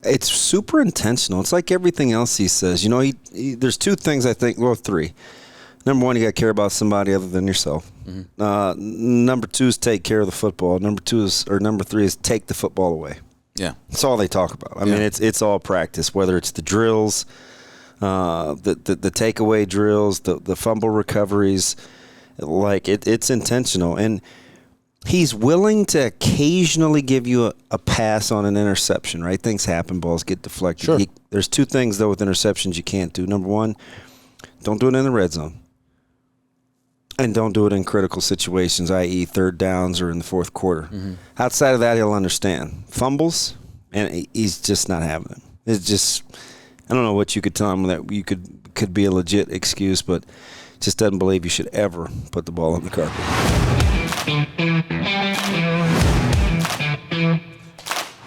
it's super intentional. It's like everything else he says. You know, there's two things I think, well, three. Number one, you got to care about somebody other than yourself. Mm-hmm. Number two is take care of the football. Number three is take the football away. Yeah, that's all they talk about. I mean, it's all practice, whether it's the drills, the takeaway drills, the fumble recoveries. Like it's intentional, and he's willing to occasionally give you a pass on an interception. Right, things happen, balls get deflected. Sure. There's two things though with interceptions you can't do. Number one, don't do it in the red zone. And don't do it in critical situations, i.e. third downs or in the fourth quarter. Mm-hmm. Outside of that, he'll understand. Fumbles, and he's just not having it. It's just, I don't know what you could tell him that you could be a legit excuse, but just doesn't believe you should ever put the ball on the carpet.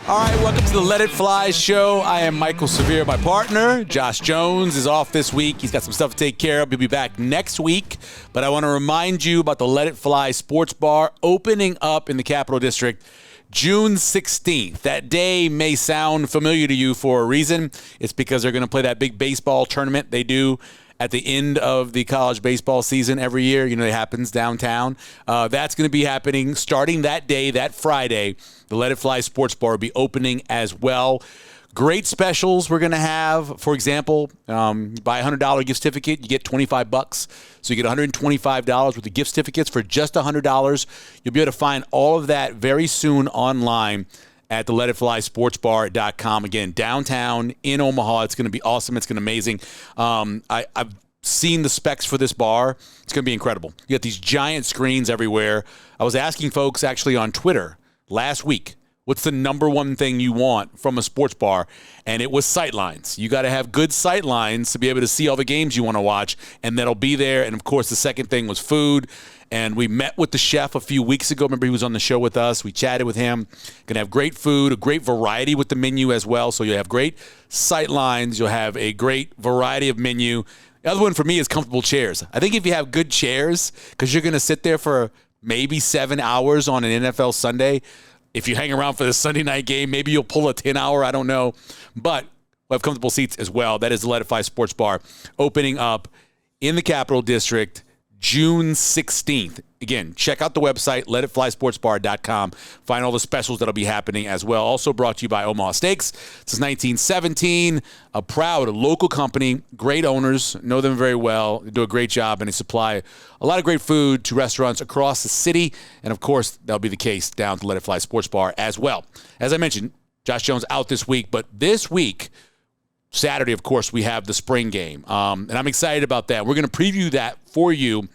All right, welcome to the Let It Fly show. I am Michael Severe. My partner, Josh Jones, is off this week. He's got some stuff to take care of. He'll be back next week. But I want to remind you about the Let It Fly Sports Bar opening up in the Capital District June 16th. That day may sound familiar to you for a reason. It's because they're going to play that big baseball tournament they do at the end of the college baseball season every year. You know, it happens downtown. That's going to be happening starting that day, that Friday. The Let It Fly Sports Bar will be opening as well. Great specials we're going to have. For example, buy a $100 gift certificate, you get $25. So you get $125 worth of gift certificates for just $100. You'll be able to find all of that very soon online at the letitflysportsbar.com. Again, downtown in Omaha. It's going to be awesome. It's going to be amazing. I've seen the specs for this bar. It's going to be incredible. You got these giant screens everywhere. I was asking folks actually on Twitter last week, what's the number one thing you want from a sports bar? And it was sight lines. You got to have good sight lines to be able to see all the games you want to watch, and that'll be there. And, of course, the second thing was food. And we met with the chef a few weeks ago. Remember, he was on the show with us. We chatted with him. Going to have great food, a great variety with the menu as well. So you'll have great sight lines. You'll have a great variety of menu. The other one for me is comfortable chairs. I think if you have good chairs, because you're going to sit there for maybe 7 hours on an NFL Sunday. If you hang around for the Sunday night game, maybe you'll pull a 10-hour. I don't know. But we'll have comfortable seats as well. That is the Let It Fly Sports Bar opening up in the Capital District June 16th. Again, check out the website, letitflysportsbar.com. Find all the specials that'll be happening as well. Also brought to you by Omaha Steaks. Since 1917, a proud local company, great owners, know them very well. They do a great job, and they supply a lot of great food to restaurants across the city. And, of course, that'll be the case down to Let It Fly Sports Bar as well. As I mentioned, Josh Jones out this week, but this week, Saturday, of course, we have the spring game, and I'm excited about that. We're going to preview that for you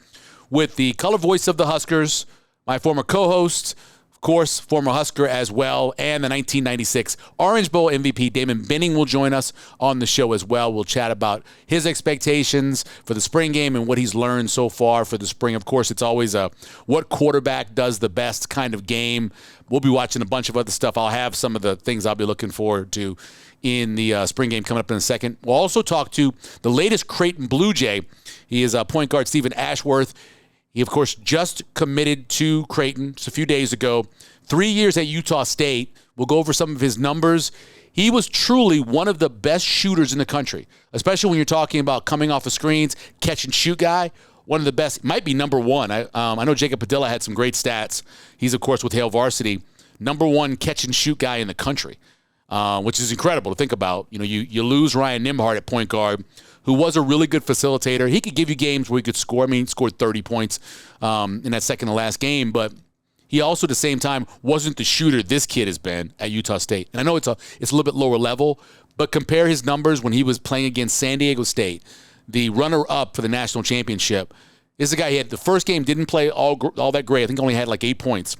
with the color voice of the Huskers, my former co-host, of course, former Husker as well, and the 1996 Orange Bowl MVP Damon Benning will join us on the show as well. We'll chat about his expectations for the spring game and what he's learned so far for the spring. Of course, it's always a what quarterback does the best kind of game. We'll be watching a bunch of other stuff. I'll have some of the things I'll be looking forward to in the spring game coming up in a second. We'll also talk to the latest Creighton Bluejay. He is point guard Steven Ashworth. He, of course, just committed to Creighton just a few days ago. 3 years at Utah State. We'll go over some of his numbers. He was truly one of the best shooters in the country, especially when you're talking about coming off of screens, catch and shoot guy. One of the best, might be number one. I know Jacob Padilla had some great stats. He's, of course, with Hale Varsity, number one catch and shoot guy in the country. Which is incredible to think about. You know, you lose Ryan Nimhart at point guard, who was a really good facilitator. He could give you games where he could score. I mean, he scored 30 points in that second to last game, but he also at the same time wasn't the shooter this kid has been at Utah State. And I know it's a little bit lower level, but compare his numbers when he was playing against San Diego State, the runner-up for the national championship. This is a guy, he had the first game, didn't play all that great. I think only had like 8 points.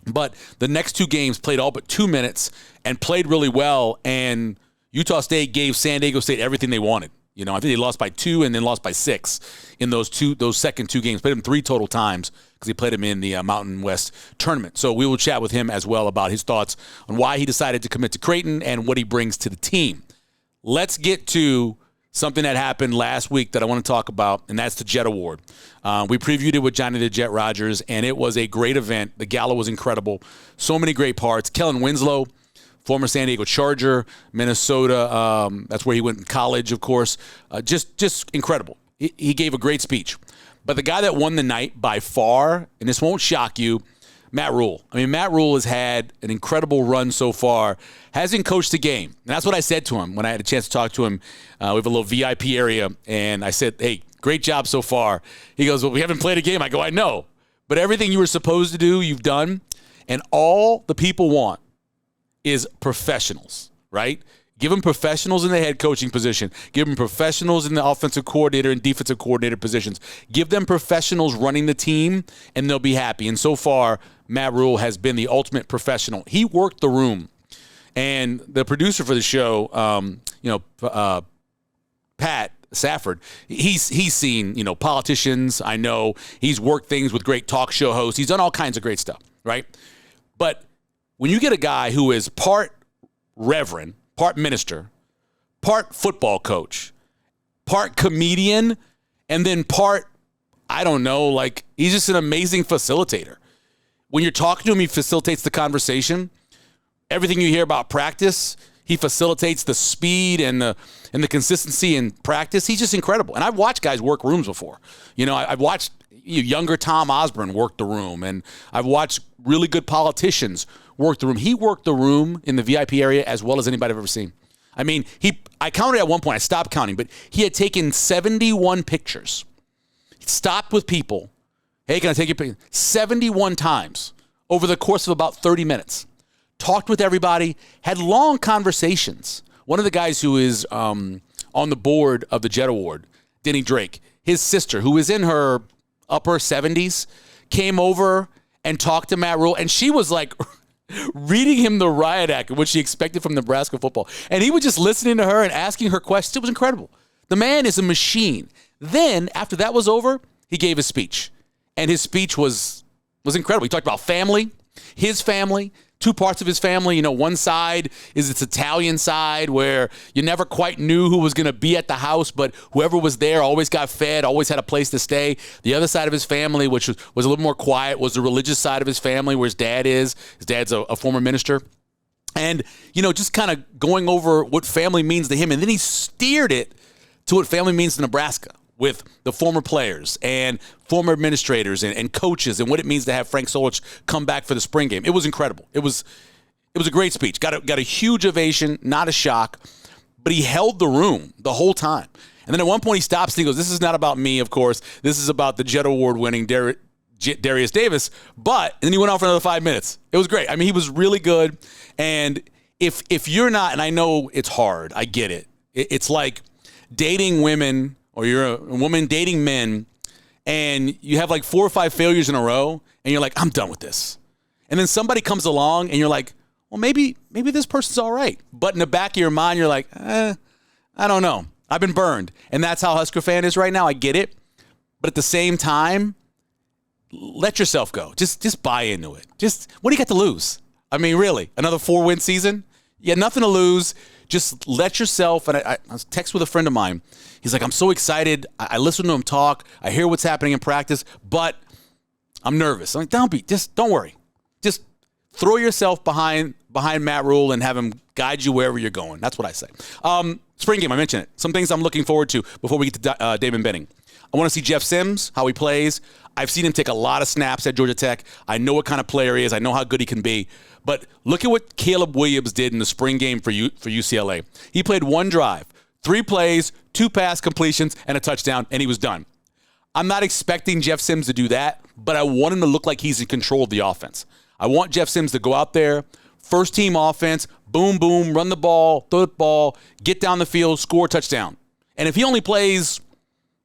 But the next two games played all but 2 minutes and played really well, and Utah State gave San Diego State everything they wanted. You know, I think they lost by 2 and then lost by 6 in those second two games. Played him 3 total times because he played him in the Mountain West tournament. So we will chat with him as well about his thoughts on why he decided to commit to Creighton and what he brings to the team. Let's get to something that happened last week that I want to talk about, and that's the Jet Award. We previewed it with Johnny the Jet Rogers, and it was a great event. The gala was incredible. So many great parts. Kellen Winslow, former San Diego Charger, Minnesota. That's where he went in college, of course. Just incredible. He gave a great speech. But the guy that won the night by far, and this won't shock you, Matt Rule. I mean, Matt Rule has had an incredible run so far. Hasn't coached a game. And that's what I said to him when I had a chance to talk to him. We have a little VIP area, and I said, hey, great job so far. He goes, well, we haven't played a game. I go, I know. But everything you were supposed to do, you've done. And all the people want is professionals, right? Give them professionals in the head coaching position. Give them professionals in the offensive coordinator and defensive coordinator positions. Give them professionals running the team, and they'll be happy. And so far, Matt Rule has been the ultimate professional. He worked the room. And the producer for the show, Pat Safford, he's seen, politicians. I know he's worked things with great talk show hosts. He's done all kinds of great stuff, right? But when you get a guy who is part reverend, part minister, part football coach, part comedian, and then part, I don't know, like he's just an amazing facilitator. When you're talking to him, he facilitates the conversation. Everything you hear about practice, he facilitates the speed and the consistency in practice. He's just incredible. And I've watched guys work rooms before. I've watched younger Tom Osborne work the room, and I've watched really good politicians work the room. He worked the room in the VIP area as well as anybody I've ever seen. I mean, I counted at one point. I stopped counting, but he had taken 71 pictures. He stopped with people. Hey, can I take your picture? 71 times over the course of about 30 minutes. Talked with everybody, had long conversations. One of the guys who is on the board of the Jet Award, Denny Drake, his sister, who is in her upper 70s, came over and talked to Matt Rule, and she was like reading him the riot act, what she expected from Nebraska football. And he was just listening to her and asking her questions. It was incredible. The man is a machine. Then, after that was over, he gave a speech. And his speech was incredible. He talked about family, his family, two parts of his family. One side is its Italian side where you never quite knew who was going to be at the house, but whoever was there always got fed, always had a place to stay. The other side of his family, which was a little more quiet, was the religious side of his family where his dad is. His dad's a former minister. And, just kind of going over what family means to him. And then he steered it to what family means to Nebraska, with the former players and former administrators and coaches and what it means to have Frank Solich come back for the spring game. It was incredible. It was a great speech. Got a huge ovation, not a shock, but he held the room the whole time. And then at one point he stops and he goes, this is not about me, of course. This is about the Jet Award winning Darius Davis. And then he went on for another 5 minutes. It was great. I mean, he was really good. And if you're not, and I know it's hard, I get it. It's like dating women, or you're a woman dating men, and you have like 4 or 5 failures in a row, and you're like, I'm done with this. And then somebody comes along, and you're like, well, maybe this person's all right. But in the back of your mind, you're like, I don't know. I've been burned. And that's how Husker fan is right now. I get it. But at the same time, let yourself go. Just buy into it. What do you got to lose? I mean, really, another 4-win season? You had nothing to lose. Just let yourself, and I was texting with a friend of mine. He's like, I'm so excited. I listen to him talk. I hear what's happening in practice, but I'm nervous. I'm like, don't worry. Just throw yourself behind Matt Rule and have him guide you wherever you're going. That's what I say. Spring game, I mentioned it. Some things I'm looking forward to before we get to Damon Benning. I want to see Jeff Sims, how he plays. I've seen him take a lot of snaps at Georgia Tech. I know what kind of player he is. I know how good he can be. But look at what Caleb Williams did in the spring game for UCLA. He played 1 drive, 3 plays, 2 pass completions, and a touchdown, and he was done. I'm not expecting Jeff Sims to do that, but I want him to look like he's in control of the offense. I want Jeff Sims to go out there, first team offense, boom, boom, run the ball, throw the ball, get down the field, score a touchdown. And if he only plays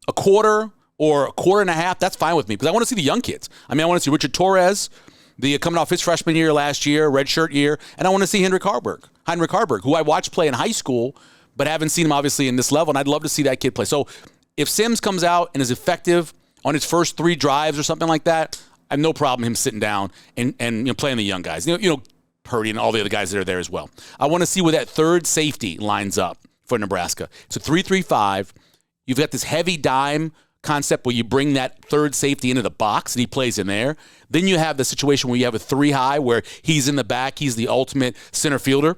a quarter or a quarter and a half, that's fine with me because I want to see the young kids. I mean, I want to see Richard Torres, coming off his freshman year last year, redshirt year, and I want to see Heinrich Harburg, who I watched play in high school, but haven't seen him obviously in this level, and I'd love to see that kid play. So if Sims comes out and is effective on his first 3 drives or something like that, I have no problem him sitting down and playing the young guys. Purdy and all the other guys that are there as well. I want to see where that third safety lines up for Nebraska. It's a 3-3-5. You've got this heavy dime concept where you bring that third safety into the box and he plays in there. Then you have the situation where you have a 3 high where he's in the back. He's the ultimate center fielder.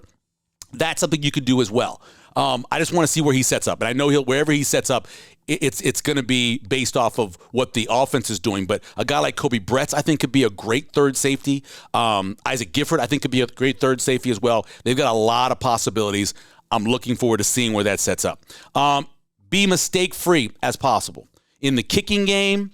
That's something you could do as well. I just want to see where he sets up. And I know wherever he sets up, it's going to be based off of what the offense is doing. But a guy like Kobe Bretz, I think, could be a great third safety. Isaac Gifford, I think, could be a great third safety as well. They've got a lot of possibilities. I'm looking forward to seeing where that sets up. Be mistake-free as possible. In the kicking game,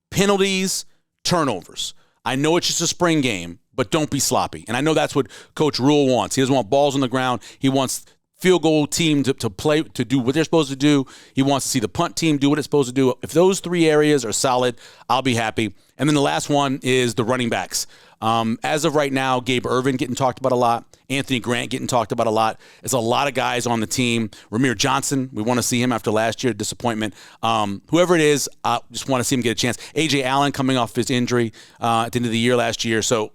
penalties, turnovers. I know it's just a spring game, but don't be sloppy. And I know that's what Coach Rule wants. He doesn't want balls on the ground. He wants field goal team to play, to do what they're supposed to do. He wants to see the punt team do what it's supposed to do. If those three areas are solid, I'll be happy. And then the last one is the running backs. As of right now, Gabe Ervin getting talked about a lot. Anthony Grant getting talked about a lot. There's a lot of guys on the team. Ramir Johnson, we want to see him after last year, disappointment. Whoever it is, I just want to see him get a chance. A.J. Allen coming off his injury at the end of the year last year. So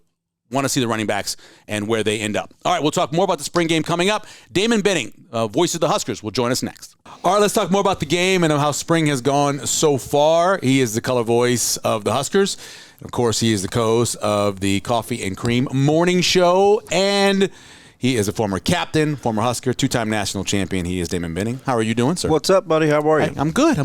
want to see the running backs and where they end up. All right, we'll talk more about the spring game coming up. Damon Benning, voice of the Huskers, will join us next. All right, let's talk more about the game and how spring has gone so far. He is the color voice of the Huskers. Of course, he is the co-host of the Coffee and Cream Morning Show, and he is a former captain, former Husker, two-time national champion. He is Damon Benning. How are you doing, sir? What's up, buddy? How are you? I'm good.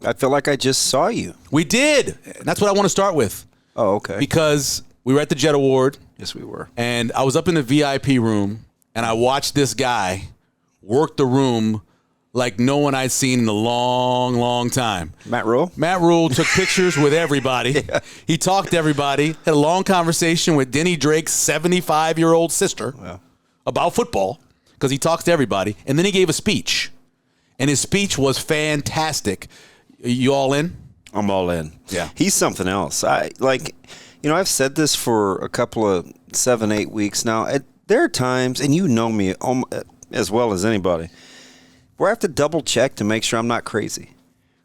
I feel like I just saw you. We did. And that's what I want to start with. Oh, okay. Because we were at the Jet Award. Yes, we were. And I was up in the VIP room, and I watched this guy work the room like no one I'd seen in a long, long time. Matt Rule? Matt Rule took pictures with everybody. Yeah. He talked to everybody, had a long conversation with Denny Drake's 75-year-old sister about football, because he talks to everybody. And then he gave a speech, and his speech was fantastic. You all in? I'm all in. Yeah. He's something else. I've said this for a couple of 7-8 weeks now. There are times, and you know me as well as anybody, where I have to double check to make sure I'm not crazy,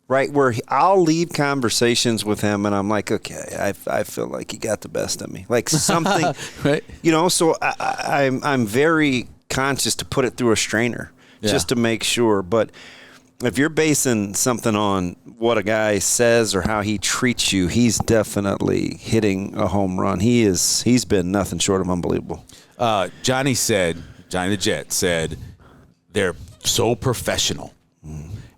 right? Where I'll leave conversations with him, and I'm like, okay, I feel like he got the best of me, like something, right? So I'm very conscious to put it through a strainer just to make sure. But if you're basing something on what a guy says or how he treats you, he's definitely hitting a home run. He's been nothing short of unbelievable. Johnny the Jet said, they're so professional.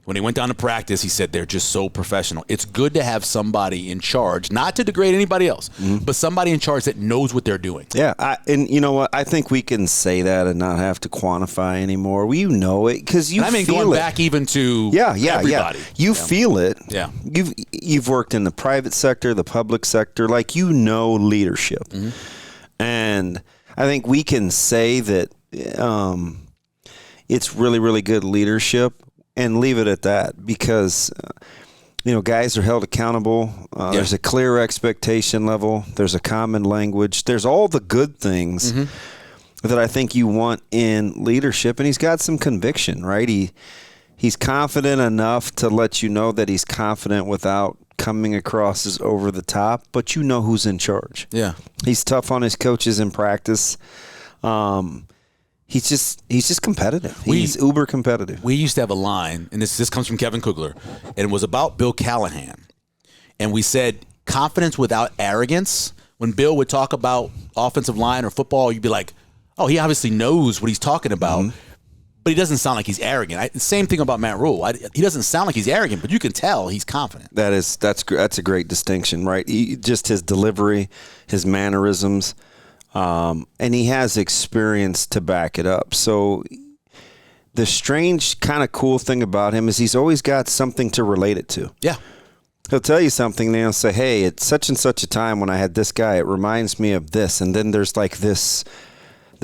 When he went down to practice, he said they're just so professional. It's good to have somebody in charge, not to degrade anybody else, but somebody in charge that knows what they're doing. Yeah, and you know what? I think we can say that and not have to quantify anymore. Well, you know it because you feel it. Going back even to everybody. You feel it. Yeah. You've worked in the private sector, the public sector, like leadership. And I think we can say that it's really, really good leadership and leave it at that because, guys are held accountable. There's a clear expectation level. There's a common language. There's all the good things that I think you want in leadership. And he's got some conviction, right? He's confident enough to let you know that he's confident without coming across as over the top, but you know who's in charge. Yeah. He's tough on his coaches in practice. He's just competitive. He's uber competitive. We used to have a line, and this comes from Kevin Kugler, and it was about Bill Callahan. And we said, confidence without arrogance. When Bill would talk about offensive line or football, you'd be like, oh, he obviously knows what he's talking about, but he doesn't sound like he's arrogant. Same thing about Matt Rule. He doesn't sound like he's arrogant, but you can tell he's confident. That's a great distinction, right? Just his delivery, his mannerisms. And he has experience to back it up. So the strange kind of cool thing about him is he's always got something to relate it to. Yeah. He'll tell you something, and he'll say, hey, at such and such a time when I had this guy, it reminds me of this. And then there's like this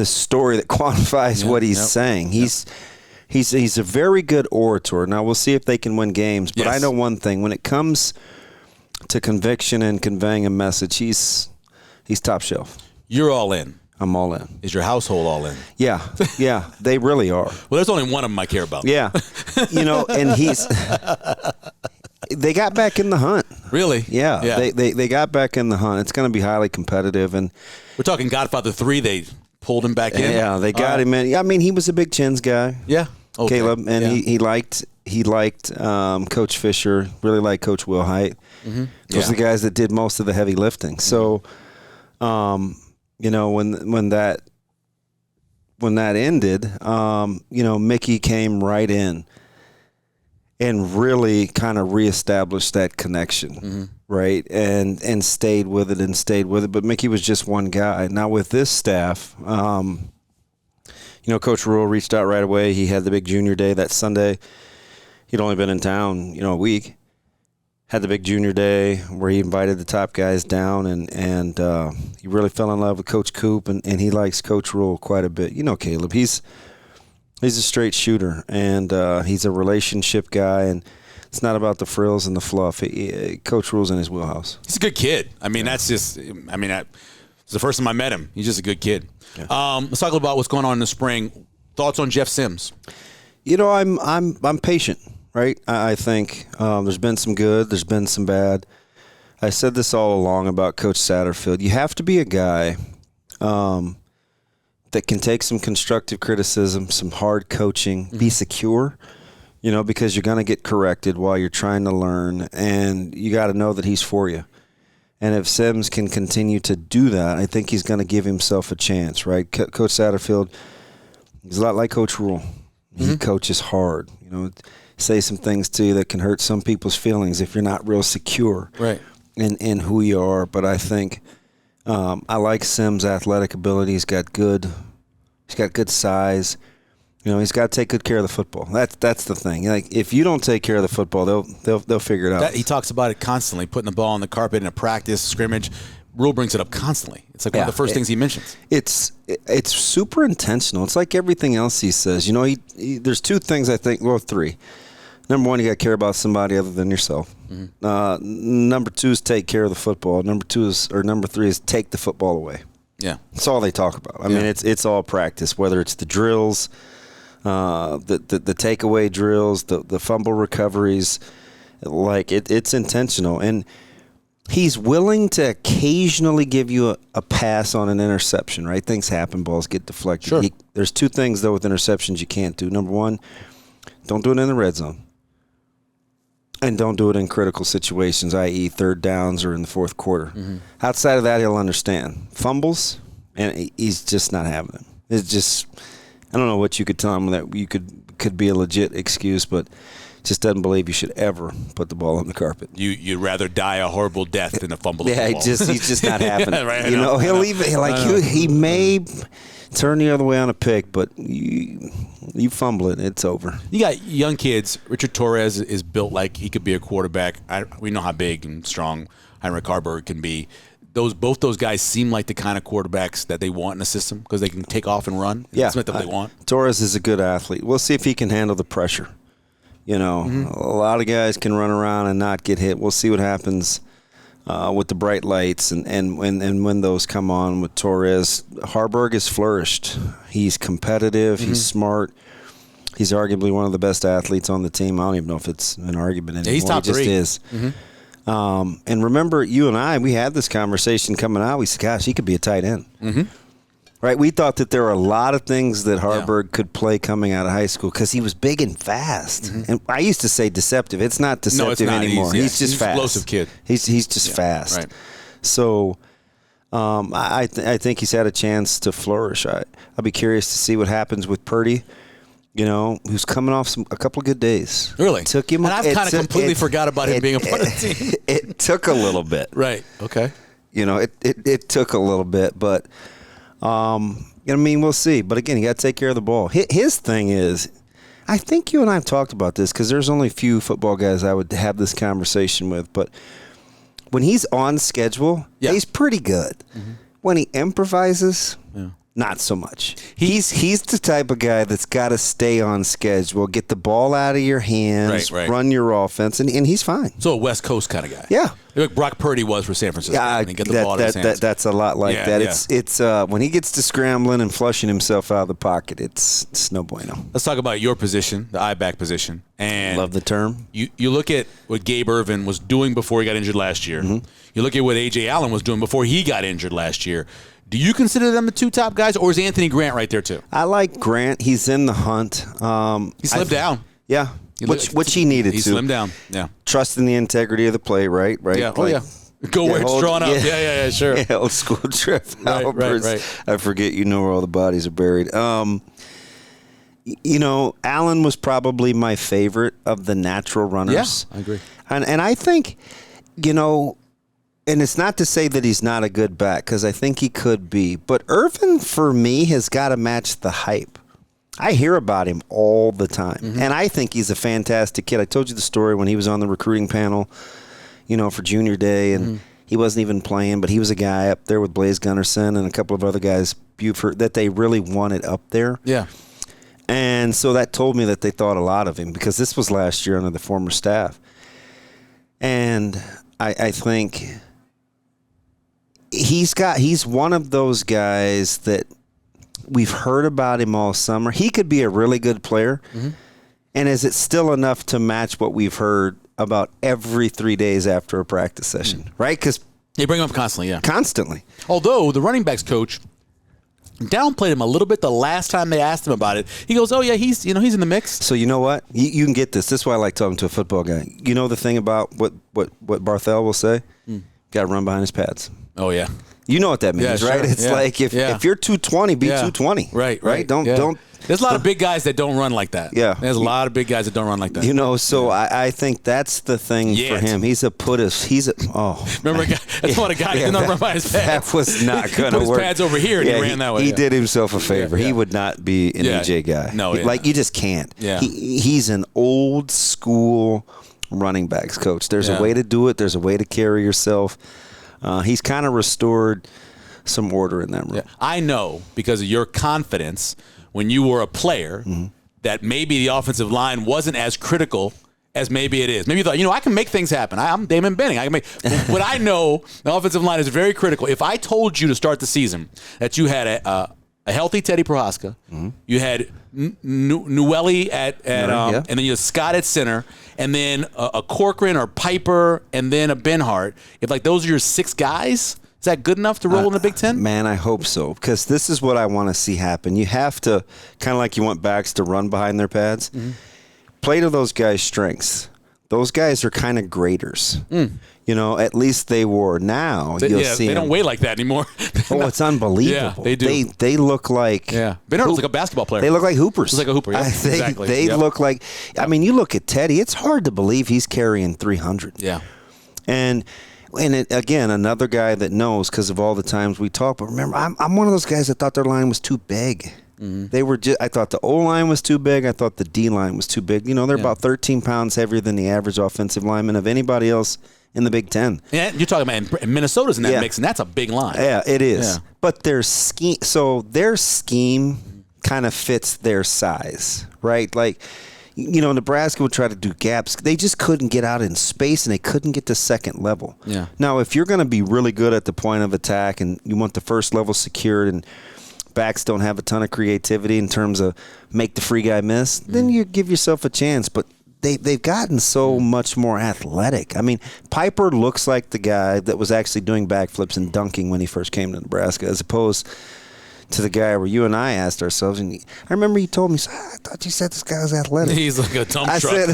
story that quantifies what he's saying. He's a very good orator. Now, we'll see if they can win games. But I know one thing. When it comes to conviction and conveying a message, he's top shelf. You're all in. I'm all in. Is your household all in? Yeah, they really are. Well, there's only one of them I care about. Yeah, and they got back in the hunt. Really? Yeah. They got back in the hunt. It's going to be highly competitive, and we're talking Godfather 3. They pulled him back in. Yeah, they got him in. I mean, he was a big Chins guy. Yeah, okay. Caleb, and he liked Coach Fisher. Really liked Coach Will Height. Those are the guys that did most of the heavy lifting. So. When when that ended, Mickey came right in and really kind of reestablished that connection, right? And stayed with it. But Mickey was just one guy. Now with this staff, Coach Rule reached out right away. He had the big junior day that Sunday. He'd only been in town, a week. Had the big junior day where he invited the top guys down, and he really fell in love with Coach Coop, and he likes Coach Rule quite a bit. Caleb, he's a straight shooter, and he's a relationship guy, and it's not about the frills and the fluff. Coach Rule's in his wheelhouse. He's a good kid. It's the first time I met him. He's just a good kid. Yeah. Let's talk about what's going on in the spring. Thoughts on Jeff Sims? I'm patient. Right, I think there's been some good, there's been some bad. I said this all along about Coach Satterfield. You have to be a guy that can take some constructive criticism, some hard coaching, be secure, because you're going to get corrected while you're trying to learn, and you got to know that he's for you. And if Sims can continue to do that, I think he's going to give himself a chance, right? Coach Satterfield, he's a lot like Coach Rule. He coaches hard, say some things to you that can hurt some people's feelings if you're not real secure in who you are. But I think I like Sims' athletic ability. He's got good size. He's got to take good care of the football. That's the thing. Like, if you don't take care of the football, they'll figure it out. He talks about it constantly, putting the ball on the carpet in a practice scrimmage. Rule brings it up constantly. It's like one of the first things he mentions. It's super intentional. It's like everything else he says. There's two things I think. Well, three. Number one, you got to care about somebody other than yourself. Number two is take care of the football. Number three is take the football away. Yeah, that's all they talk about. I mean, it's all practice. Whether it's the drills, the takeaway drills, the fumble recoveries, it's intentional. And he's willing to occasionally give you a pass on an interception. Right? Things happen. Balls get deflected. Sure. There's two things though with interceptions you can't do. Number one, don't do it in the red zone. And don't do it in critical situations, i.e. third downs or in the fourth quarter. Outside of that, he'll understand. Fumbles, and he's just not having them. It's just, I don't know what you could tell him that you could be a legit excuse, but just doesn't believe you should ever put the ball on the carpet. You'd rather die a horrible death than a fumble. Yeah, the ball. He's just not having it. Right, he'll even he may turn the other way on a pick, but you fumble it, it's over. You got young kids. Richard Torres is built like he could be a quarterback. We know how big and strong Heinrich Haarberg can be. Both those guys seem like the kind of quarterbacks that they want in a system because they can take off and run. Yeah, that's what they want. Torres is a good athlete. We'll see if he can handle the pressure. A lot of guys can run around and not get hit. We'll see what happens with the bright lights and when those come on with Torres. Haarberg has flourished. He's competitive. He's smart. He's arguably one of the best athletes on the team. I don't even know if it's an argument anymore. Yeah, he's top three. He just is. And remember, you and I, we had this conversation coming out. We said, gosh, he could be a tight end. Right? We thought that there were a lot of things that Haarberg could play coming out of high school because he was big and fast. And I used to say deceptive. It's not deceptive anymore. He's just fast. Explosive kid. He's just fast. Right. So I think he's had a chance to flourish. I'll be curious to see what happens with Purdy. Who's coming off a couple of good days. Really? Took him. And I've kind of completely forgot about him being a part of the team. It took a little bit. Right. Okay. It took a little bit, but we'll see. But again, you got to take care of the ball. His thing is, I think you and I have talked about this because there's only a few football guys I would have this conversation with. But when he's on schedule, he's pretty good. When he improvises, not so much. He's the type of guy that's got to stay on schedule, get the ball out of your hands, run your offense, and he's fine. So a West Coast kind of guy. Yeah. Like Brock Purdy was for San Francisco. Yeah, get the ball out of his hands. That's a lot like that. Yeah. It's when he gets to scrambling and flushing himself out of the pocket, it's no bueno. Let's talk about your position, the I-back position. And love the term. You look at what Gabe Ervin was doing before he got injured last year. You look at what A.J. Allen was doing before he got injured last year. Do you consider them the two top guys, or is Anthony Grant right there too? I like Grant. He's in the hunt. He slimmed down. Yeah, which he needed to. He slimmed down. Yeah. Trusting the integrity of the play, right? Yeah. Go where it's drawn up. Yeah, sure. Yeah, old school trip. Right. I forget you know where all the bodies are buried. Allen was probably my favorite of the natural runners. Yeah, I agree. And I think, and it's not to say that he's not a good back, because I think he could be. But Irvin, for me, has got to match the hype. I hear about him all the time, and I think he's a fantastic kid. I told you the story when he was on the recruiting panel, for junior day, and he wasn't even playing, but he was a guy up there with Blaze Gunnarsson and a couple of other guys, Buford, that they really wanted up there. Yeah. And so that told me that they thought a lot of him, because this was last year under the former staff. And I think he's one of those guys that we've heard about him all summer. He could be a really good player. And is it still enough to match what we've heard about every 3 days after a practice session, right? Because they bring him up constantly, yeah. Constantly. Although the running backs coach downplayed him a little bit the last time they asked him about it. He goes, "Oh yeah, he's in the mix." So you know what? You can get this. This is why I like talking to a football guy. You know the thing about what Barthel will say? Got to run behind his pads. Oh yeah. You know what that means, right? Sure. It's like if you're 220, be 220. Right. Don't. There's a lot of big guys that don't run like that. Yeah. There's a lot of big guys that don't run like that. So I think that's the thing for him. He's a Remember, that's what a guy did not run by his pads. That was not going to work. Put his pads over here and he ran that way. He did himself a favor. He would not be an EJ guy. No, you just can't. Yeah. He's an old school running backs coach. There's a way to do it. There's a way to carry yourself. He's kind of restored some order in that room. Yeah. I know because of your confidence when you were a player that maybe the offensive line wasn't as critical as maybe it is. Maybe you thought, I can make things happen. I'm Damon Benning. I can make. But I know the offensive line is very critical. If I told you to start the season that you had a healthy Teddy Prohaska, you had Newelly at and then you had Scott at center, and then a Corcoran or Piper, and then a Benhart. If those are your 6 guys. Is that good enough to roll in the Big Ten? Man, I hope so, because this is what I want to see happen. You have to, kind of like you want backs to run behind their pads, play to those guys' strengths. Those guys are kind of graders. At least they were. Now you'll see they don't weigh like that anymore. It's unbelievable. Yeah, they do. They look like Benhart looks like a basketball player. They look like hoopers. Looks like a hooper. Yeah, exactly. They look like. I mean, you look at Teddy. It's hard to believe he's carrying 300. Yeah, and again, another guy that knows because of all the times we talk. But remember, I'm one of those guys that thought their line was too big. They were I thought the O line was too big. I thought the D line was too big. They're about 13 pounds heavier than the average offensive lineman of anybody else in the Big Ten. Yeah, you're talking about Minnesota's in that mix, and that's a big line. Yeah, it is. Yeah. But their scheme kind of fits their size, right? Nebraska would try to do gaps. They just couldn't get out in space, and they couldn't get to second level. Yeah. Now, if you're going to be really good at the point of attack and you want the first level secured and backs don't have a ton of creativity in terms of make the free guy miss, then you give yourself a chance. But they've gotten so much more athletic. I mean, Piper looks like the guy that was actually doing backflips and dunking when he first came to Nebraska, as opposed to the guy where you and I asked ourselves, and I remember he told me, I thought you said this guy was athletic. He's like a dump truck.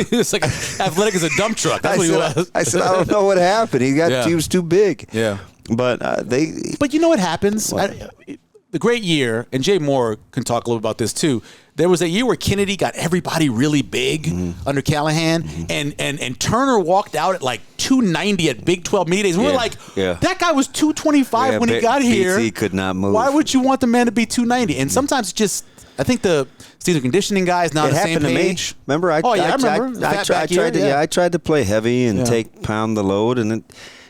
He's like athletic as a dump truck. That's what he was. I said, I don't know what happened. He was too big. Yeah. But But you know what happens? The great year, and Jay Moore can talk a little about this too. There was a year where Kennedy got everybody really big under Callahan, and Turner walked out at 290 at Big 12 media days. We were like, that guy was 225 when he got here. He could not move. Why would you want the man to be 290? And sometimes I think the season conditioning guy is not on the same page. Remember? I remember. I tried to play take the load, and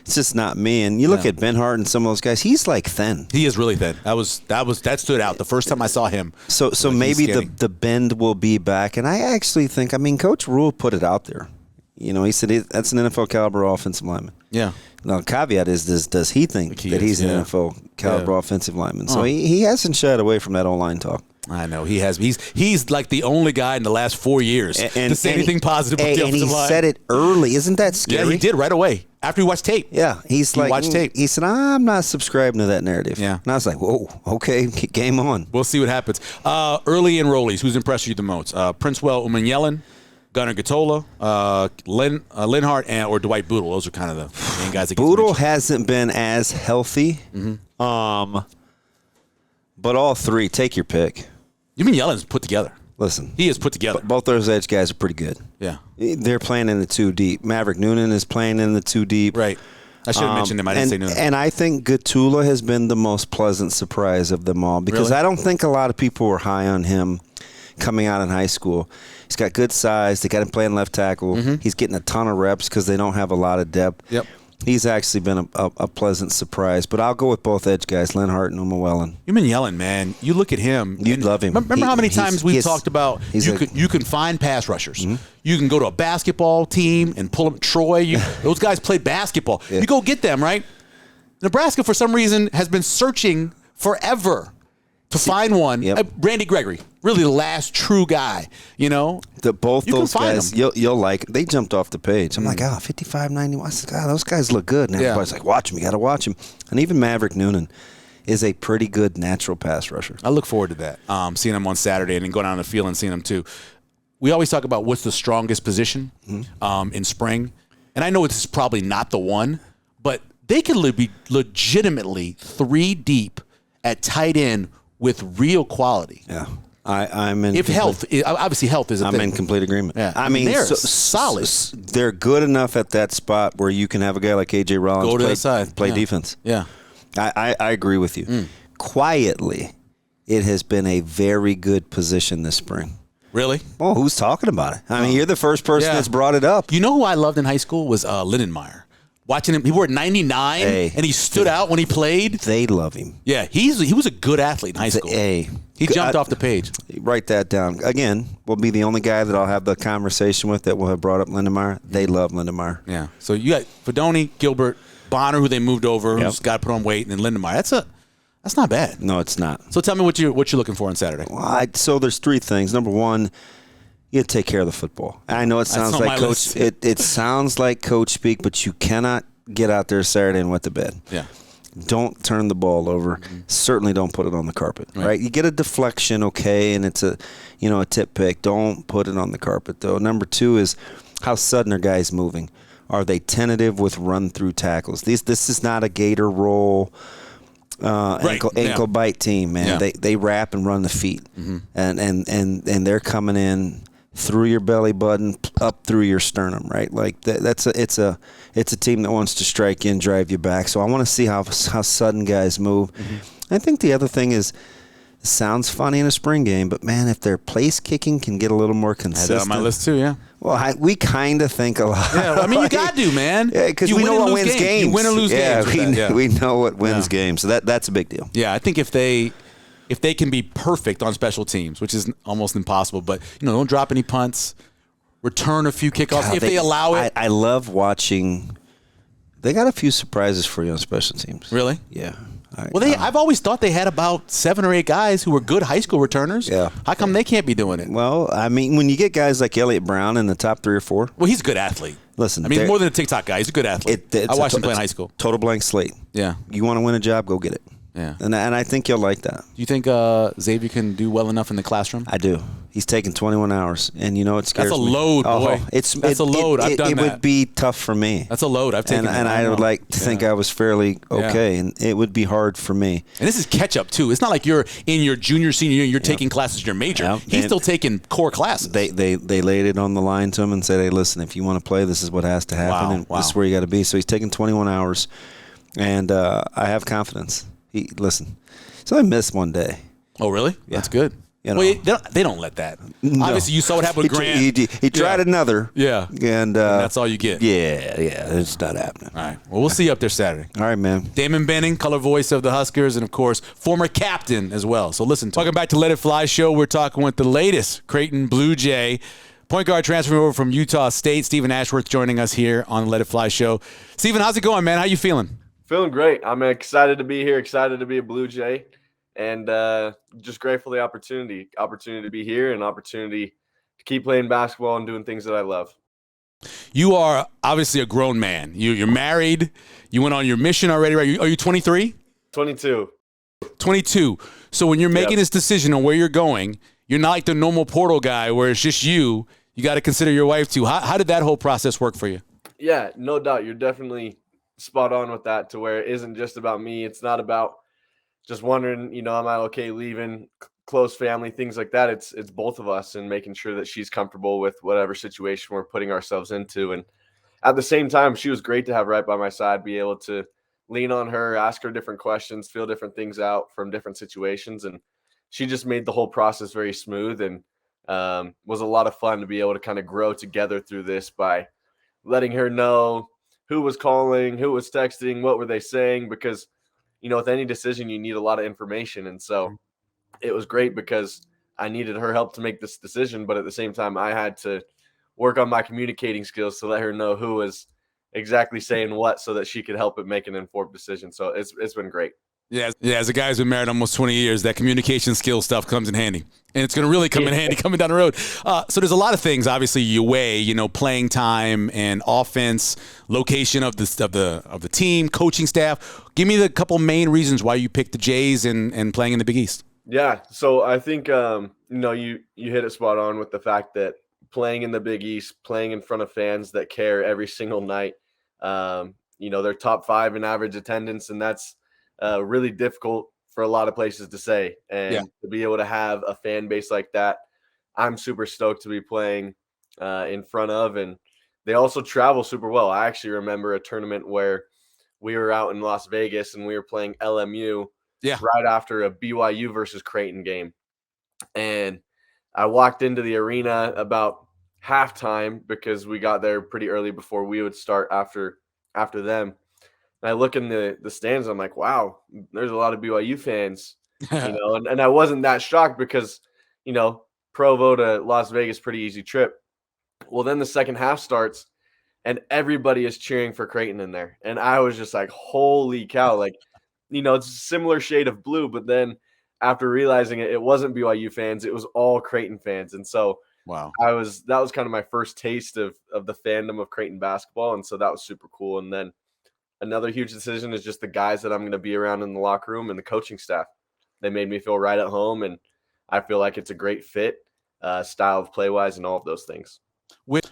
it's just not me. And you look at Benhart and some of those guys, he's thin. He is really thin. That stood out the first time I saw him. So maybe the bend will be back. And I actually think, Coach Rule put it out there. He said that's an NFL caliber offensive lineman. Yeah. Now, the caveat is, does he think that he's an NFL caliber offensive lineman? So he hasn't shied away from that O-line talk. I know he has. He's like the only guy in the last 4 years to say anything positive about the offensive line. And he said it early. Isn't that scary? Yeah, he did right away after he watched tape. Yeah, he watched tape. He said, "I'm not subscribing to that narrative." Yeah, and I was like, "Whoa, okay, game on." We'll see what happens. Early enrollees, who's impressed you the most? Princewell Umanyalan, Gunnar Gatola, Linhart, or Dwight Boodle. Those are kind of the main guys. That Boodle hasn't been as healthy, but all three, take your pick. You mean Yellen's put together? Listen. He is put together. Both those edge guys are pretty good. Yeah. They're playing in the 2 deep. Maverick Noonan is playing in the 2 deep. Right. I should have mentioned him. I didn't say Noonan. And I think Gatula has been the most pleasant surprise of them all because Really? I don't think a lot of people were high on him coming out in high school. He's got good size. They got him playing left tackle. He's getting a ton of reps because they don't have a lot of depth. Yep. He's actually been a pleasant surprise. But I'll go with both edge guys, Linhart and Umawellen. You've been yelling, man. You look at him. You'd love him. Remember how many times we've talked about you can find pass rushers. You can go to a basketball team and pull them. Troy, those guys played basketball. Yeah. You go get them, right? Nebraska, for some reason, has been searching forever to find one. Yep. Randy Gregory, really the last true guy, Both You those can find guys, them. you'll like. They jumped off the page. I'm like, 55-91. I said, God, those guys look good. And everybody's like, watch them. You got to watch them. And even Maverick Noonan is a pretty good natural pass rusher. I look forward to that. Seeing him on Saturday and then going out on the field and seeing him too. We always talk about what's the strongest position in spring. And I know this is probably not the one, but they could be legitimately 3 deep at tight end with real quality. Yeah. I'm in. Obviously health is a thing. I'm in complete agreement. Yeah. I mean, they're solid. They're good enough at that spot where you can have a guy like A.J. Rollins Go to the side. play defense. Yeah. I agree with you. Quietly, it has been a very good position this spring. Really? Well, who's talking about it? I mean, you're the first person that's brought it up. You know who I loved in high school was Lindenmeyer. Watching him, he wore 99, and he stood out when he played. They love him. Yeah, he was a good athlete in high school. He jumped off the page. Write that down. Again, we'll be the only guy that I'll have the conversation with that will have brought up Lindenmeyer. They love Lindenmeyer. Yeah. So you got Fedoni, Gilbert, Bonner, who they moved over, who's got to put on weight, and then Lindenmeyer. That's not bad. No, it's not. So tell me what you're looking for on Saturday. Well, so there's 3 things. Number one, you got to take care of the football. I know it sounds like coach. It sounds like coach speak, but you cannot get out there Saturday and wet the bed. Yeah. Don't turn the ball over. Certainly don't put it on the carpet. Right? You get a deflection, okay, and it's a tip pick. Don't put it on the carpet though. Number 2 is how sudden are guys moving. Are they tentative with run through tackles? This is not a gator roll. Ankle bite team, man. Yeah. They wrap and run the feet, and they're coming in through your belly button up through your sternum, right? Like it's a team that wants to strike in, drive you back. So I want to see how sudden guys move. I think the other thing is, it sounds funny in a spring game, but man, if their place kicking can get a little more consistent. I had that on my list too, yeah. Well, we kind of think a lot. Yeah, I mean, you got to, man. Yeah, because we know what wins games. You win or lose games. We know what wins games. So that's a big deal. Yeah, I think if they can be perfect on special teams, which is almost impossible, but don't drop any punts, return a few kickoffs if they allow it. I love watching. They got a few surprises for you on special teams. Really? Yeah. I've always thought they had about 7 or 8 guys who were good high school returners. Yeah. How come they can't be doing it? Well, I mean, when you get guys like Elliott Brown in the top 3 or 4. Well, he's a good athlete. Listen, I mean, more than a TikTok guy. He's a good athlete. I watched him play in high school. Total blank slate. Yeah. You want to win a job, go get it. Yeah. And I think you'll like that. Do you think Xavier can do well enough in the classroom? I do. He's taking 21 hours, and it scares me. That's a load, boy. That's a load. I've done that. It would be tough for me. That's a load. I've taken and I would like to think I was fairly okay, and it would be hard for me. And this is catch-up, too. It's not like you're in your junior, senior year, you're taking classes in your major. Yeah. He's still taking core classes. They laid it on the line to him and said, hey, listen, if you want to play, this is what has to happen, and this is where you got to be. So he's taking 21 hours, and I have confidence. Listen. So I missed one day. Oh, really? Yeah. That's good. Well, they don't let that. No. Obviously, you saw what happened with Grant. He tried another. Yeah. And that's all you get. Yeah. It's not happening. All right. Well, we'll see you up there Saturday. All right, man. Damon Benning, color voice of the Huskers, and, of course, former captain as well. So, listen, talking back to Let It Fly show, we're talking with the latest Creighton Bluejay. Point guard transferring over from Utah State, Steven Ashworth, joining us here on the Let It Fly show. Steven, how's it going, man? How you feeling? Feeling great. I'm excited to be here, excited to be a Blue Jay, and just grateful for the opportunity to be here and opportunity to keep playing basketball and doing things that I love. You are obviously a grown man. You're married. You went on your mission already, right? Are you 23? 22. 22. So when you're making this decision on where you're going, you're not like the normal portal guy where it's just you. you got to consider your wife too. How did that whole process work for you? Yeah, no doubt. You're definitely spot on with that, to where it isn't just about me. It's not about just wondering, am I okay leaving close family, things like that. It's both of us, and making sure that she's comfortable with whatever situation we're putting ourselves into. And at the same time, she was great to have right by my side, be able to lean on her, ask her different questions, feel different things out from different situations. And she just made the whole process very smooth, and was a lot of fun to be able to kind of grow together through this by letting her know who was calling, who was texting, what were they saying, because, with any decision, you need a lot of information. And so it was great because I needed her help to make this decision, but at the same time, I had to work on my communicating skills to let her know who was exactly saying what, so that she could help it make an informed decision. So it's been great. Yeah, as a guy who's been married almost 20 years, that communication skill stuff comes in handy. And it's going to really come in handy coming down the road. So there's a lot of things, obviously, you weigh, playing time and offense, location of the team, coaching staff. Give me the couple main reasons why you picked the Jays and playing in the Big East. Yeah, so I think, you hit it spot on with the fact that playing in the Big East, playing in front of fans that care every single night, they're top 5 in average attendance, and that's really difficult for a lot of places to say. And to be able to have a fan base like that, I'm super stoked to be playing in front of. And they also travel super well. I actually remember a tournament where we were out in Las Vegas and we were playing LMU right after a BYU versus Creighton game. And I walked into the arena about halftime because we got there pretty early before we would start after them. And I look in the stands, I'm like, wow, there's a lot of BYU fans, and I wasn't that shocked because, Provo to Las Vegas, pretty easy trip. Well, then the second half starts and everybody is cheering for Creighton in there. And I was just like, holy cow, like, it's a similar shade of blue, but then after realizing it wasn't BYU fans, it was all Creighton fans. And so wow, that was kind of my first taste of the fandom of Creighton basketball. And so that was super cool. And then another huge decision is just the guys that I'm going to be around in the locker room and the coaching staff. They made me feel right at home, and I feel like it's a great fit, style of play-wise, and all of those things.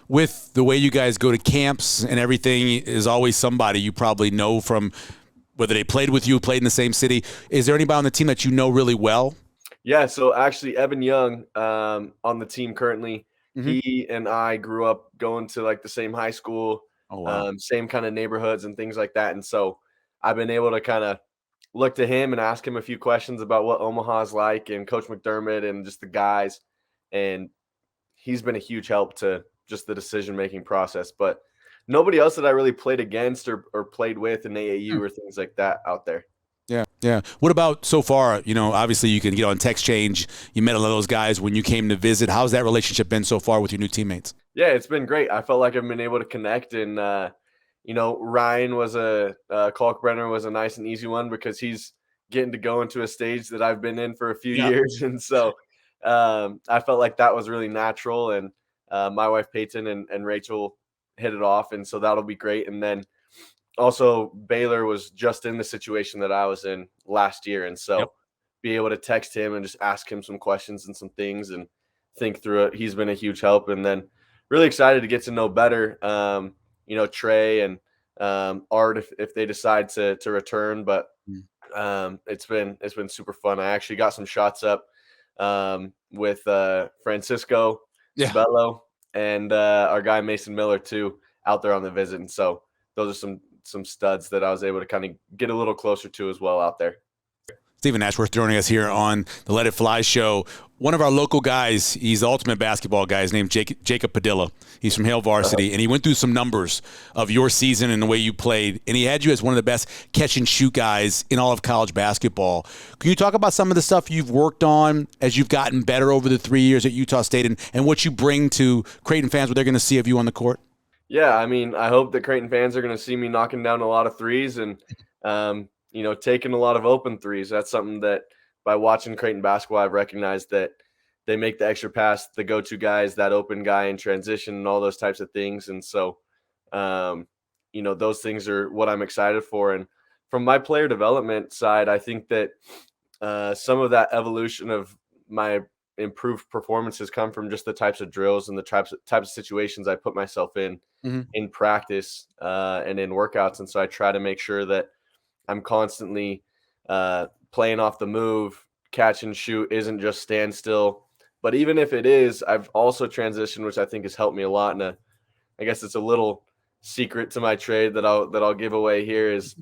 With the way you guys go to camps and everything, is always somebody you probably know from whether they played with you, played in the same city. Is there anybody on the team that you know really well? Yeah, so actually Evan Young on the team currently, he and I grew up going to like the same high school. Oh, wow. Same kind of neighborhoods and things like that. And so I've been able to kind of look to him and ask him a few questions about what Omaha is like, and Coach McDermott and just the guys. And he's been a huge help to just the decision-making process. But nobody else that I really played against or played with in AAU or things like that out there. Yeah. What about so far? Obviously you can get on text change. You met a lot of those guys when you came to visit. How's that relationship been so far with your new teammates? Yeah, it's been great. I felt like I've been able to connect, and Ryan was Kalkbrenner was a nice and easy one because he's getting to go into a stage that I've been in for a few years, and so I felt like that was really natural. And my wife Peyton and Rachel hit it off, and so that'll be great. And then also Baylor was just in the situation that I was in last year, and so be able to text him and just ask him some questions and some things and think through it. He's been a huge help. And then really excited to get to know better, Trey and Art if they decide to return. But it's been super fun. I actually got some shots up with Francisco Bello and our guy Mason Miller too out there on the visit. And so those are some studs that I was able to kind of get a little closer to as well out there. Steven Ashworth joining us here on the Let It Fly show. One of our local guys, he's the ultimate basketball guy. His name's Jacob Padilla. He's from Hale Varsity, and he went through some numbers of your season and the way you played, and he had you as one of the best catch-and-shoot guys in all of college basketball. Can you talk about some of the stuff you've worked on as you've gotten better over the 3 years at Utah State and what you bring to Creighton fans, what they're going to see of you on the court? Yeah, I mean, I hope that Creighton fans are going to see me knocking down a lot of threes and taking a lot of open threes. That's something that by watching Creighton basketball, I've recognized that they make the extra pass, the go-to guys, that open guy in transition and all those types of things. And so, those things are what I'm excited for. And from my player development side, I think that some of that evolution of my improved performance has come from just the types of drills and the types of situations I put myself in practice and in workouts. And so I try to make sure that I'm constantly playing off the move. Catch and shoot isn't just stand still. But even if it is, I've also transitioned, which I think has helped me a lot. And I guess it's a little secret to my trade that I'll give away here is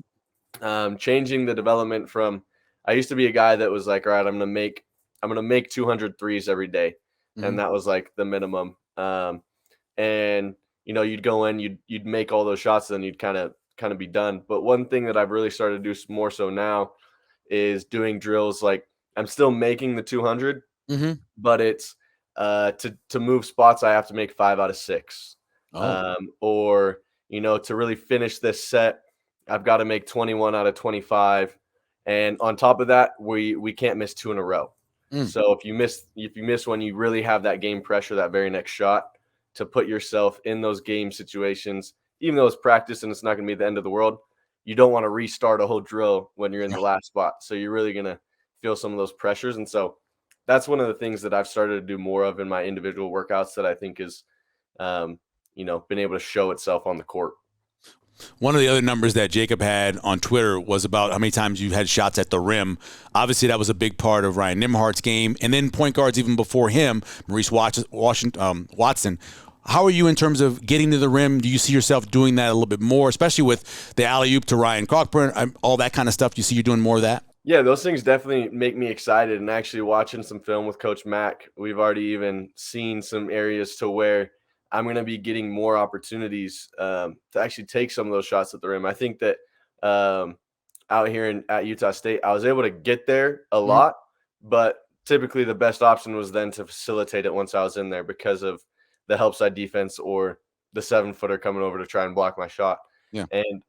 changing the development from. I used to be a guy that was like, all right, I'm gonna make 200 threes every day, and that was like the minimum. And you'd go in, you'd make all those shots, then you'd kind of be done. But one thing that I've really started to do more so now is doing drills like I'm still making the 200, but it's to move spots I have to make 5 out of 6, or to really finish this set I've got to make 21 out of 25, and on top of that we can't miss 2 in a row. So if you miss one, you really have that game pressure that very next shot to put yourself in those game situations. Even though it's practice and it's not going to be the end of the world, you don't want to restart a whole drill when you're in the last spot. So you're really going to feel some of those pressures. And so that's one of the things that I've started to do more of in my individual workouts that I think is, been able to show itself on the court. One of the other numbers that Jacob had on Twitter was about how many times you had shots at the rim. Obviously, that was a big part of Ryan Nimhart's game. And then point guards even before him, Maurice Watson. How are you in terms of getting to the rim? Do you see yourself doing that a little bit more, especially with the alley-oop to Ryan Cockburn, all that kind of stuff? Do you see you doing more of that? Yeah, those things definitely make me excited. And actually watching some film with Coach Mack, we've already even seen some areas to where I'm going to be getting more opportunities to actually take some of those shots at the rim. I think that out here at Utah State, I was able to get there a lot, but typically the best option was then to facilitate it once I was in there because of the help side defense or the 7-footer coming over to try and block my shot. Yeah. And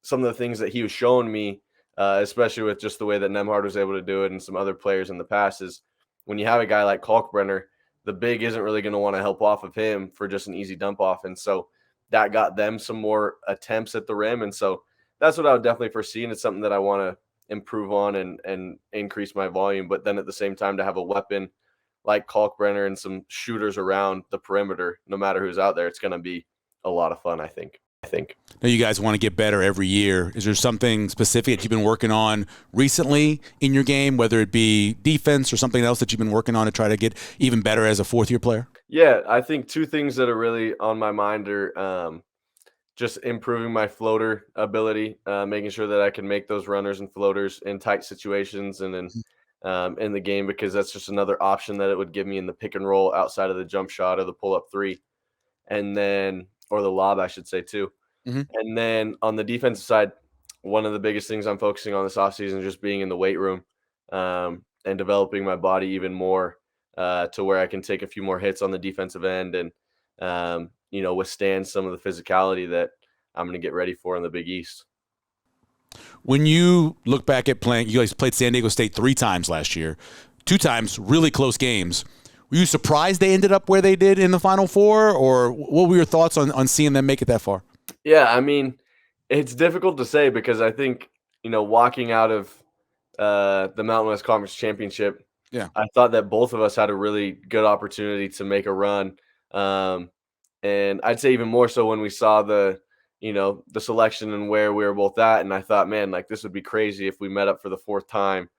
some of the things that he was showing me, especially with just the way that Nemhard was able to do it and some other players in the past, is when you have a guy like Kalkbrenner, the big isn't really going to want to help off of him for just an easy dump off. And so that got them some more attempts at the rim. And so that's what I would definitely foresee. And it's something that I want to improve on and increase my volume. But then at the same time, to have a weapon like Kalkbrenner and some shooters around the perimeter, no matter who's out there, it's going to be a lot of fun, I think. Now you guys want to get better every year. Is there something specific that you've been working on recently in your game, whether it be defense or something else that you've been working on to try to get even better as a fourth-year player? Yeah, I think 2 things that are really on my mind are just improving my floater ability, making sure that I can make those runners and floaters in tight situations and in the game, because that's just another option that it would give me in the pick and roll outside of the jump shot or the pull-up 3. And then – or the lob, I should say, too. And then on the defensive side, one of the biggest things I'm focusing on this offseason is just being in the weight room and developing my body even more to where I can take a few more hits on the defensive end and, withstand some of the physicality that I'm going to get ready for in the Big East. When you look back at playing, you guys played San Diego State 3 times last year, 2 times really close games. Were you surprised they ended up where they did in the Final Four, or what were your thoughts on seeing them make it that far? Yeah, I mean, it's difficult to say because I think, walking out of the Mountain West Conference Championship, I thought that both of us had a really good opportunity to make a run. And I'd say even more so when we saw the selection and where we were both at. And I thought, man, like this would be crazy if we met up for the 4th time.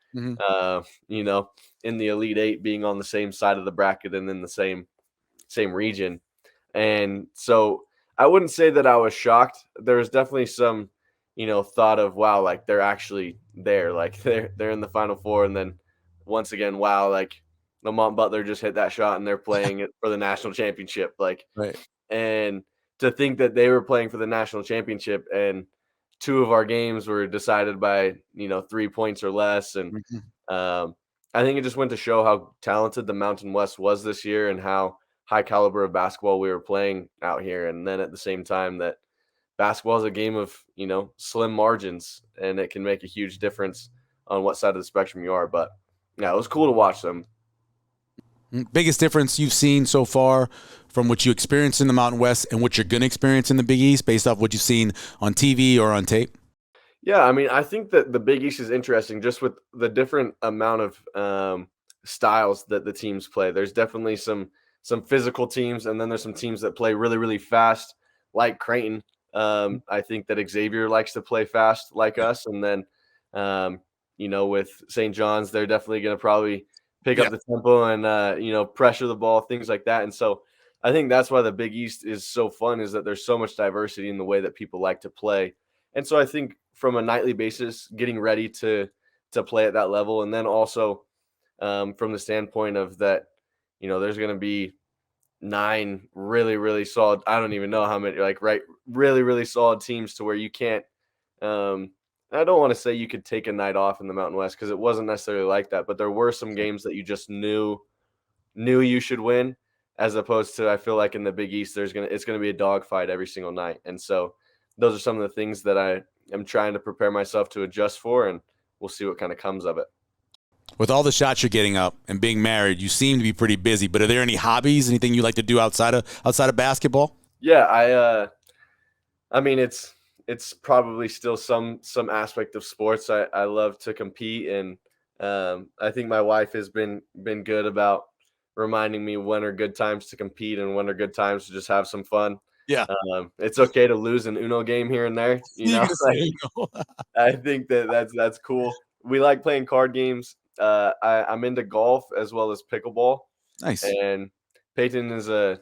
In the Elite 8, being on the same side of the bracket and in the same region. And so I wouldn't say that I was shocked. There was definitely some, thought of, wow, like they're actually there. Like they're in the Final Four. And then once again, wow, like Lamont Butler just hit that shot and they're playing it for the national championship. Like, right. And to think that they were playing for the national championship and 2 of our games were decided by, 3 points or less. And I think it just went to show how talented the Mountain West was this year and how high caliber of basketball we were playing out here. And then at the same time that basketball is a game of, slim margins, and it can make a huge difference on what side of the spectrum you are. But yeah, it was cool to watch them. Biggest difference you've seen so far from what you experienced in the Mountain West and what you're going to experience in the Big East based off what you've seen on TV or on tape? Yeah, I mean, I think that the Big East is interesting just with the different amount of styles that the teams play. There's definitely some physical teams, and then there's some teams that play really, really fast, like Creighton. I think that Xavier likes to play fast like us, and then with St. John's, they're definitely going to probably pick up the tempo and pressure the ball, things like that. And so I think that's why the Big East is so fun, is that there's so much diversity in the way that people like to play. And so I think from a nightly basis, getting ready to play at that level, and then also from the standpoint of that, there's going to be 9 really, really solid, I don't even know how many, really, really solid teams to where you can't, I don't want to say you could take a night off in the Mountain West, because it wasn't necessarily like that, but there were some games that you just knew you should win, as opposed to, I feel like in the Big East, it's going to be a dogfight every single night. And so those are some of the things that I am trying to prepare myself to adjust for, and we'll see what kind of comes of it. With all the shots you're getting up and being married, you seem to be pretty busy, but are there any hobbies, anything you like to do outside of basketball? Yeah, I mean, it's probably still some aspect of sports. I love to compete, and I think my wife has been good about reminding me when are good times to compete and when are good times to just have some fun. Yeah. It's okay to lose an Uno game here and there. I think that's cool. We like playing card games. I'm into golf as well as pickleball. Nice. And Peyton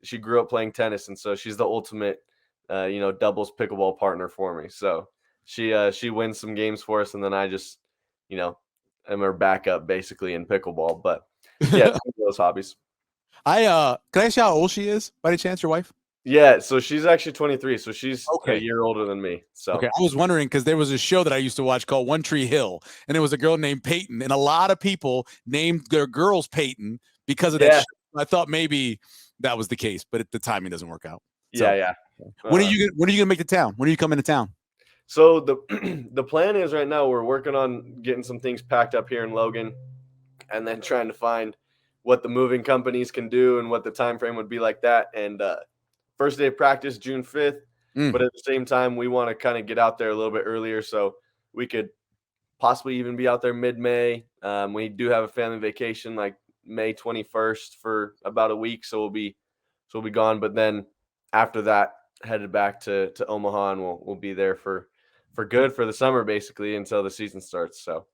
she grew up playing tennis, and so she's the ultimate doubles pickleball partner for me. So she wins some games for us, and then I just am her backup basically in pickleball. But yeah, those hobbies. Can I ask you how old she is, by any chance, your wife? Yeah, so she's actually 23, so she's a year older than me. So okay, I was wondering, because there was a show that I used to watch called One Tree Hill, and there was a girl named Peyton, and a lot of people named their girls Peyton because of that show. I thought maybe that was the case, but the timing doesn't work out. So, yeah. When are you gonna make the town? When are you coming to town? So the plan is right now we're working on getting some things packed up here in Logan, and then trying to find what the moving companies can do and what the time frame would be like that. And first day of practice, June 5th. But at the same time, we want to kind of get out there a little bit earlier, so we could possibly even be out there mid-May. We do have a family vacation like May 21st for about a week, so we'll be gone. But then after that, headed back to Omaha, and we'll be there for good for the summer, basically, until the season starts. So.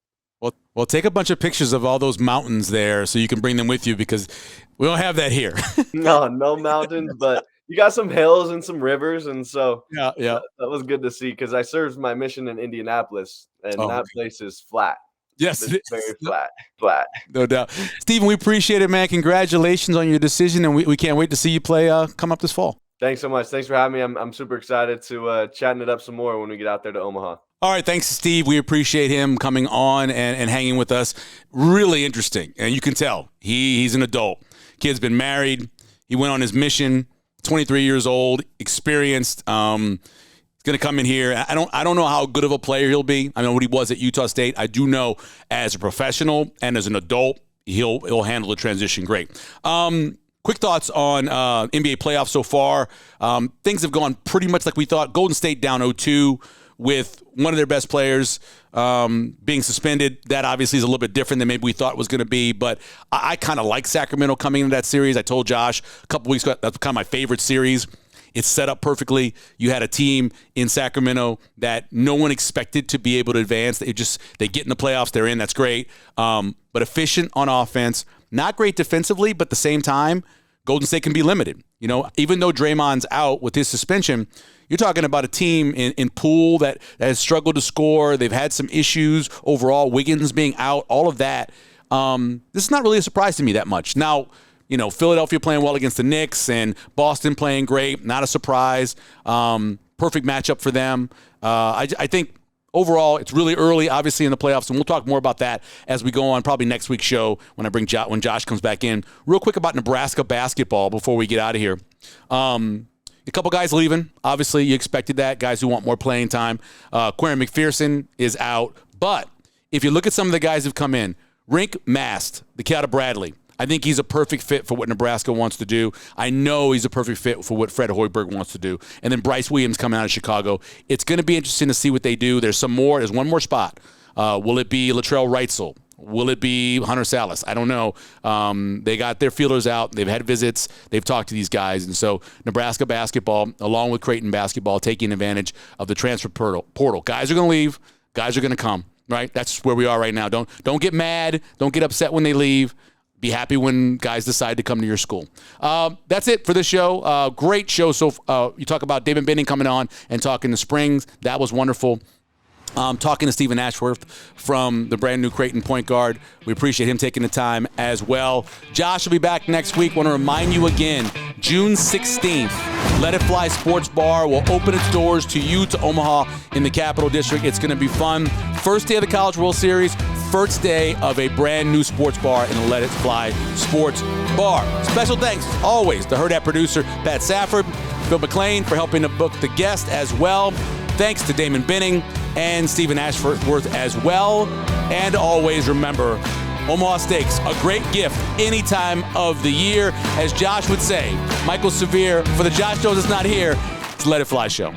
Well, take a bunch of pictures of all those mountains there so you can bring them with you, because we don't have that here. No mountains, but you got some hills and some rivers, and so yeah, that was good to see, because I served my mission in Indianapolis, and that place is flat. Yes, it's very flat. No doubt. Steven, we appreciate it, man. Congratulations on your decision, and we can't wait to see you play come up this fall. Thanks so much. Thanks for having me. I'm super excited to chatting it up some more when we get out there to Omaha. All right, thanks to Steve. We appreciate him coming on and hanging with us. Really interesting, and you can tell he's an adult. Kid's been married. He went on his mission. 23 years old, experienced. He's going to come in here. I don't know how good of a player he'll be. I know what he was at Utah State. I do know as a professional and as an adult, he'll handle the transition great. Quick thoughts on NBA playoffs so far. Things have gone pretty much like we thought. Golden State down 0-2 with one of their best players being suspended. That obviously is a little bit different than maybe we thought it was going to be, but I kind of like Sacramento coming into that series. I told Josh a couple weeks ago, that's kind of my favorite series. It's set up perfectly. You had a team in Sacramento that no one expected to be able to advance. They get in the playoffs, they're in, that's great. But efficient on offense, not great defensively, but at the same time, Golden State can be limited. Even though Draymond's out with his suspension, you're talking about a team in Poole that has struggled to score. They've had some issues overall, Wiggins being out, all of that. This is not really a surprise to me that much. Now, Philadelphia playing well against the Knicks and Boston playing great, not a surprise. Perfect matchup for them. I think overall it's really early, obviously, in the playoffs, and we'll talk more about that as we go on probably next week's show when Josh comes back in. Real quick about Nebraska basketball before we get out of here. A couple guys leaving. Obviously, you expected that. Guys who want more playing time. Quaren McPherson is out. But if you look at some of the guys who've come in, Rink Mast, the kid out of Bradley, I think he's a perfect fit for what Nebraska wants to do. I know he's a perfect fit for what Fred Hoiberg wants to do. And then Bryce Williams coming out of Chicago. It's going to be interesting to see what they do. There's some more. There's one more spot. Will it be Latrell Wrightsell? Will it be Hunter Salas? I don't know. They got their feelers out. They've had visits. They've talked to these guys. And so Nebraska basketball, along with Creighton basketball, taking advantage of the transfer portal. Guys are going to leave. Guys are going to come, right? That's where we are right now. Don't get mad. Don't get upset when they leave. Be happy when guys decide to come to your school. That's it for this show. Great show. So you talk about Damon Benning coming on and talking to Springs. That was wonderful. Talking to Steven Ashworth from the brand new Creighton point guard. We appreciate him taking the time as well. Josh will be back next week. Want to remind you again, June 16th, Let It Fly Sports Bar will open its doors to you, to Omaha in the Capital District. It's going to be fun. First day of the College World Series, first day of a brand new sports bar in the Let It Fly Sports Bar. Special thanks, as always, to Hurrdat producer Pat Safford, Phil McLean for helping to book the guest as well. Thanks to Damon Benning and Steven Ashworth as well. And always remember, Omaha Steaks, a great gift any time of the year. As Josh would say, Michael Severe, for the Josh Jones that's not here, it's Let It Fly Show.